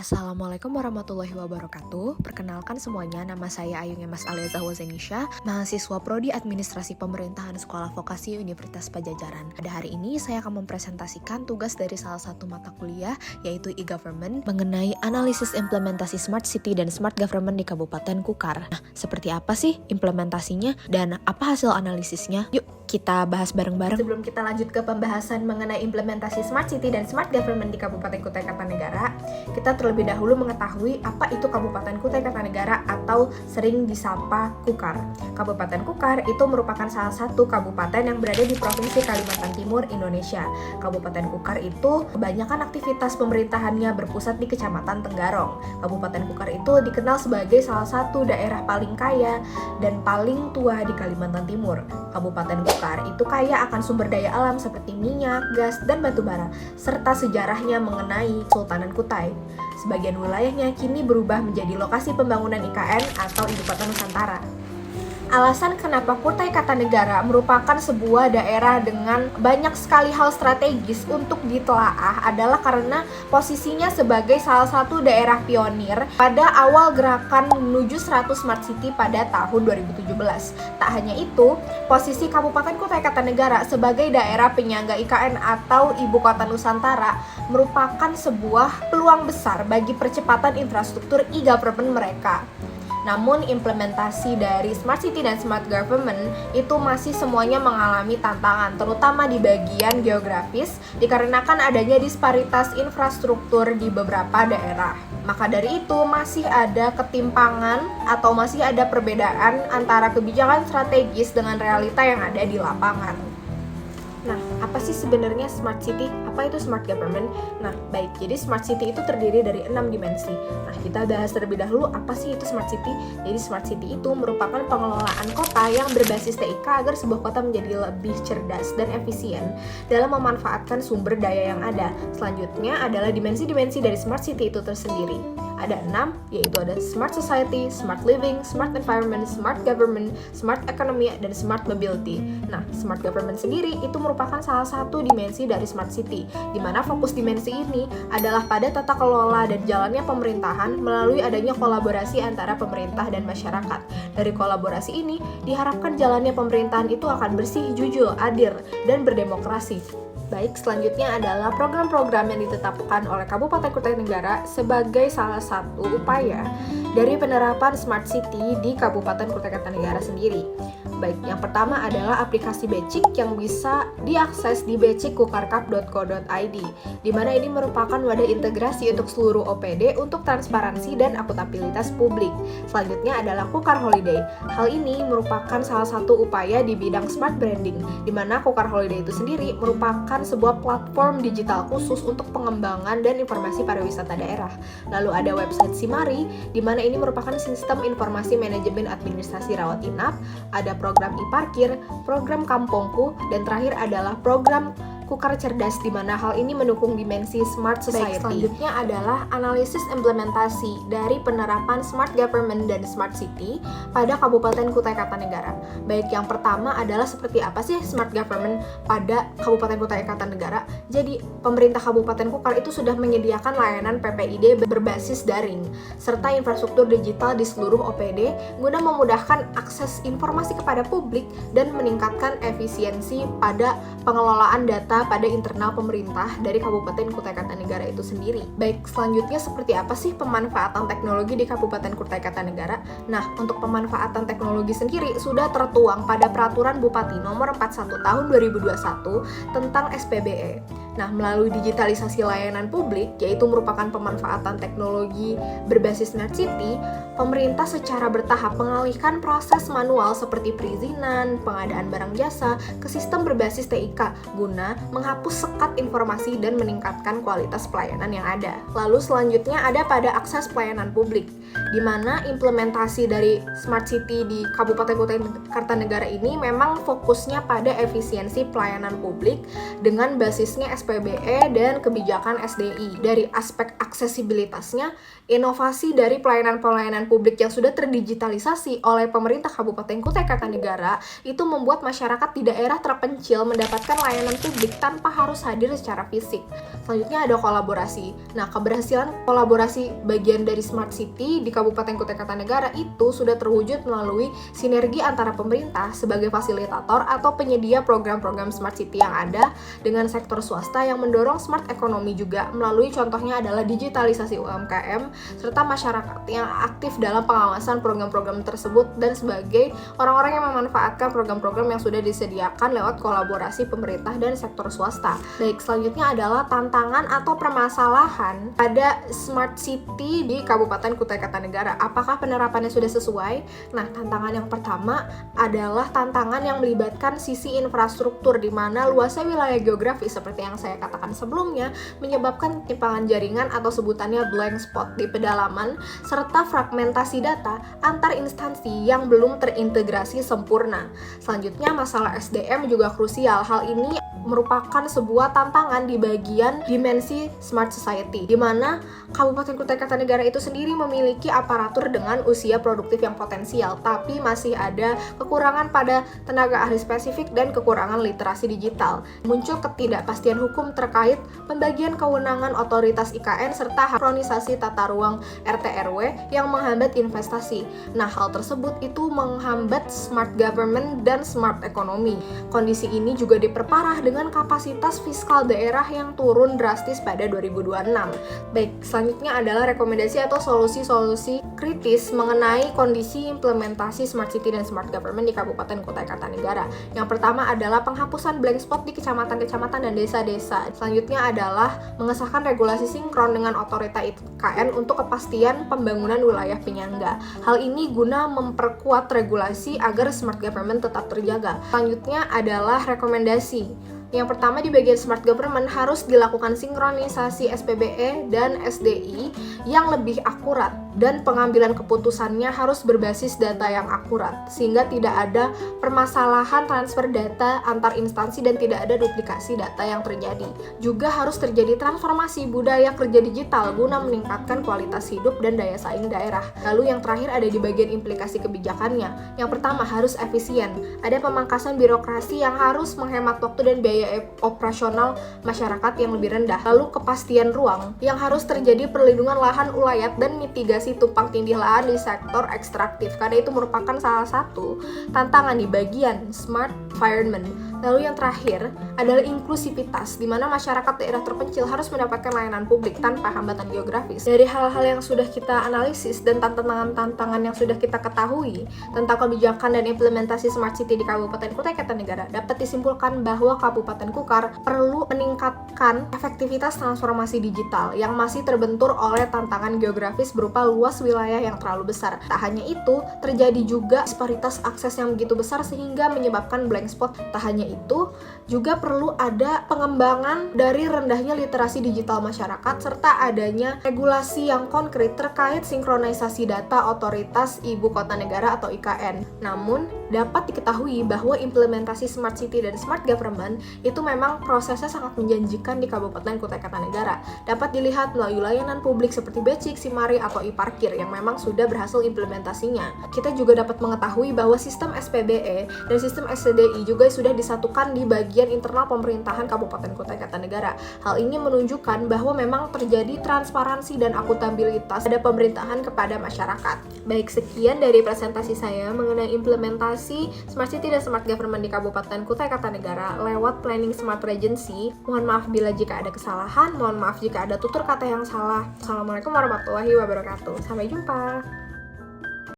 Assalamualaikum warahmatullahi wabarakatuh. Perkenalkan semuanya, nama saya Ayung Emas Aliazah Wazenisha, mahasiswa Prodi Administrasi Pemerintahan Sekolah Vokasi Universitas Padjadjaran. Pada hari ini saya akan mempresentasikan tugas dari salah satu mata kuliah, yaitu e-government, mengenai analisis implementasi Smart City dan Smart Government di Kabupaten Kukar. Nah, seperti apa sih implementasinya dan apa hasil analisisnya? Yuk kita bahas bareng-bareng. Sebelum kita lanjut ke pembahasan mengenai implementasi Smart City dan Smart Government di Kabupaten Kutai Kartanegara, kita terlebih dahulu mengetahui apa itu Kabupaten Kutai Kartanegara atau sering disapa Kukar. Kabupaten Kukar itu merupakan salah satu kabupaten yang berada di Provinsi Kalimantan Timur, Indonesia. Kabupaten Kukar itu kebanyakan aktivitas pemerintahannya berpusat di Kecamatan Tenggarong. Kabupaten Kukar itu dikenal sebagai salah satu daerah paling kaya dan paling tua di Kalimantan Timur. Kabupaten Kukar itu kaya akan sumber daya alam seperti minyak, gas, dan batu bara, serta sejarahnya mengenai Sultanan Kutai. Sebagian wilayahnya kini berubah menjadi lokasi pembangunan IKN atau Ibu Kota Nusantara. Alasan kenapa Kutai Kartanegara merupakan sebuah daerah dengan banyak sekali hal strategis untuk ditelaah adalah karena posisinya sebagai salah satu daerah pionir pada awal gerakan menuju 100 Smart City pada tahun 2017. Tak hanya itu, posisi Kabupaten Kutai Kartanegara sebagai daerah penyangga IKN atau Ibu Kota Nusantara merupakan sebuah peluang besar bagi percepatan infrastruktur e-government mereka. Namun implementasi dari Smart City dan Smart Government itu masih semuanya mengalami tantangan, terutama di bagian geografis, dikarenakan adanya disparitas infrastruktur di beberapa daerah. Maka dari itu masih ada ketimpangan atau masih ada perbedaan antara kebijakan strategis dengan realita yang ada di lapangan. Nah, apa sih sebenarnya Smart City? Apa itu Smart Government? Nah, baik, jadi Smart City itu terdiri dari 6 dimensi. Nah, kita bahas terlebih dahulu apa sih itu Smart City. Jadi Smart City itu merupakan pengelolaan kota yang berbasis TIK agar sebuah kota menjadi lebih cerdas dan efisien dalam memanfaatkan sumber daya yang ada. Selanjutnya adalah dimensi-dimensi dari Smart City itu tersendiri. Ada 6, yaitu ada Smart Society, Smart Living, Smart Environment, Smart Government, Smart Economy, dan Smart Mobility. Nah, Smart Government sendiri itu merupakan salah satu dimensi dari Smart City, di mana fokus dimensi ini adalah pada tata kelola dan jalannya pemerintahan melalui adanya kolaborasi antara pemerintah dan masyarakat. Dari kolaborasi ini, diharapkan jalannya pemerintahan itu akan bersih, jujur, adil, dan berdemokrasi. Baik, selanjutnya adalah program-program yang ditetapkan oleh Kabupaten Kutai Kartanegara sebagai salah satu upaya dari penerapan Smart City di Kabupaten Kutai Kartanegara sendiri. Baik, yang pertama adalah aplikasi Becik yang bisa diakses di becikkukarkap.co.id, di mana ini merupakan wadah integrasi untuk seluruh OPD untuk transparansi dan akuntabilitas publik. Selanjutnya adalah Kukar Holiday. Hal ini merupakan salah satu upaya di bidang smart branding, di mana Kukar Holiday itu sendiri merupakan sebuah platform digital khusus untuk pengembangan dan informasi pariwisata daerah. Lalu ada website Simari, di mana ini merupakan sistem informasi manajemen administrasi rawat inap, ada program e-parkir, program Kampungku, dan terakhir adalah program Kukar Cerdas, di mana hal ini mendukung dimensi Smart Society. Baik, selanjutnya adalah analisis implementasi dari penerapan Smart Government dan Smart City pada Kabupaten Kutai Kartanegara. Baik, yang pertama adalah seperti apa sih Smart Government pada Kabupaten Kutai Kartanegara. Jadi, pemerintah Kabupaten Kukar itu sudah menyediakan layanan PPID berbasis daring, serta infrastruktur digital di seluruh OPD guna memudahkan akses informasi kepada publik dan meningkatkan efisiensi pada pengelolaan data pada internal pemerintah dari Kabupaten Kutai Kartanegara itu sendiri. Baik, selanjutnya seperti apa sih pemanfaatan teknologi di Kabupaten Kutai Kartanegara? Nah, untuk pemanfaatan teknologi sendiri sudah tertuang pada Peraturan Bupati Nomor 41 Tahun 2021 tentang SPBE. Nah, melalui digitalisasi layanan publik, yaitu merupakan pemanfaatan teknologi berbasis Smart City, pemerintah secara bertahap mengalihkan proses manual seperti perizinan, pengadaan barang jasa ke sistem berbasis TIK guna menghapus sekat informasi dan meningkatkan kualitas pelayanan yang ada. Lalu selanjutnya ada pada akses pelayanan publik, di mana implementasi dari Smart City di Kabupaten Kutai Kartanegara ini memang fokusnya pada efisiensi pelayanan publik dengan basisnya SPBE dan kebijakan SDI. Dari aspek aksesibilitasnya, inovasi dari pelayanan-pelayanan publik yang sudah terdigitalisasi oleh pemerintah Kabupaten Kutai Kartanegara itu membuat masyarakat di daerah terpencil mendapatkan layanan publik tanpa harus hadir secara fisik. Selanjutnya ada kolaborasi. Nah, keberhasilan kolaborasi bagian dari Smart City di Kabupaten Kutai Kartanegara itu sudah terwujud melalui sinergi antara pemerintah sebagai fasilitator atau penyedia program-program Smart City yang ada dengan sektor swasta yang mendorong smart ekonomi juga melalui contohnya adalah digitalisasi UMKM serta masyarakat yang aktif dalam pengawasan program-program tersebut dan sebagai orang-orang yang memanfaatkan program-program yang sudah disediakan lewat kolaborasi pemerintah dan sektor swasta. Baik, selanjutnya adalah tantangan atau permasalahan pada Smart City di Kabupaten Kutai Kartanegara. Apakah penerapannya sudah sesuai? Nah, tantangan yang pertama adalah tantangan yang melibatkan sisi infrastruktur di mana luasnya wilayah geografis seperti yang saya katakan sebelumnya menyebabkan ketimpangan jaringan atau sebutannya blank spot di pedalaman serta fragmentasi data antar instansi yang belum terintegrasi sempurna. Selanjutnya masalah SDM juga krusial. Hal ini merupakan sebuah tantangan di bagian dimensi Smart Society, di mana Kabupaten Kutai Kartanegara itu sendiri memiliki aparatur dengan usia produktif yang potensial, tapi masih ada kekurangan pada tenaga ahli spesifik dan kekurangan literasi digital. Muncul ketidakpastian hukum terkait pembagian kewenangan otoritas IKN serta harmonisasi tata ruang RT/RW yang menghambat investasi. Nah, hal tersebut itu menghambat smart government dan smart economy. Kondisi ini juga diperparah dengan kapasitas fiskal daerah yang turun drastis pada 2026. Baik, selanjutnya adalah rekomendasi atau solusi-solusi kritis mengenai kondisi implementasi Smart City dan Smart Government di Kabupaten Kutai Kartanegara. Yang pertama adalah penghapusan blank spot di kecamatan-kecamatan dan desa-desa. Selanjutnya adalah mengesahkan regulasi sinkron dengan otorita IKN untuk kepastian pembangunan wilayah penyangga. Hal ini guna memperkuat regulasi agar Smart Government tetap terjaga. Selanjutnya adalah rekomendasi. Yang pertama, di bagian Smart Government harus dilakukan sinkronisasi SPBE dan SDI yang lebih akurat dan pengambilan keputusannya harus berbasis data yang akurat sehingga tidak ada permasalahan transfer data antar instansi dan tidak ada duplikasi data yang terjadi. Juga harus terjadi transformasi budaya kerja digital guna meningkatkan kualitas hidup dan daya saing daerah. Lalu yang terakhir ada di bagian implikasi kebijakannya. Yang pertama, harus efisien. Ada pemangkasan birokrasi yang harus menghemat waktu dan biaya operasional masyarakat yang lebih rendah. Lalu kepastian ruang yang harus terjadi perlindungan lahan ulayat dan mitigasi tumpang tindih lahan di sektor ekstraktif karena itu merupakan salah satu tantangan di bagian smart environment. Lalu yang terakhir adalah inklusivitas, di mana masyarakat daerah terpencil harus mendapatkan layanan publik tanpa hambatan geografis. Dari hal-hal yang sudah kita analisis dan tantangan-tantangan yang sudah kita ketahui tentang kebijakan dan implementasi Smart City di Kabupaten Kutai Kartanegara, dapat disimpulkan bahwa Kabupaten Kukar perlu meningkatkan efektivitas transformasi digital yang masih terbentur oleh tantangan geografis berupa luas wilayah yang terlalu besar. Tak hanya itu, terjadi juga disparitas akses yang begitu besar sehingga menyebabkan blank spot. Tak hanya itu, juga perlu ada pengembangan dari rendahnya literasi digital masyarakat serta adanya regulasi yang konkret terkait sinkronisasi data otoritas ibu kota negara atau IKN. Namun, dapat diketahui bahwa implementasi Smart City dan Smart Government itu memang prosesnya sangat menjanjikan di Kabupaten Kutai Kartanegara. Dapat dilihat melalui layanan publik seperti Becik, Simari, atau e-parkir yang memang sudah berhasil implementasinya. Kita juga dapat mengetahui bahwa sistem SPBE dan sistem SDI juga sudah disatukan di bagian internal pemerintahan Kabupaten Kutai Kartanegara. Hal ini menunjukkan bahwa memang terjadi transparansi dan akuntabilitas pada pemerintahan kepada masyarakat. Baik, sekian dari presentasi saya mengenai implementasi Smart City dan Smart Government di Kabupaten Kutai Kartanegara lewat Planning Smart Regency. Mohon maaf bila jika ada kesalahan, mohon maaf jika ada tutur kata yang salah. Assalamualaikum warahmatullahi wabarakatuh. Sampai jumpa.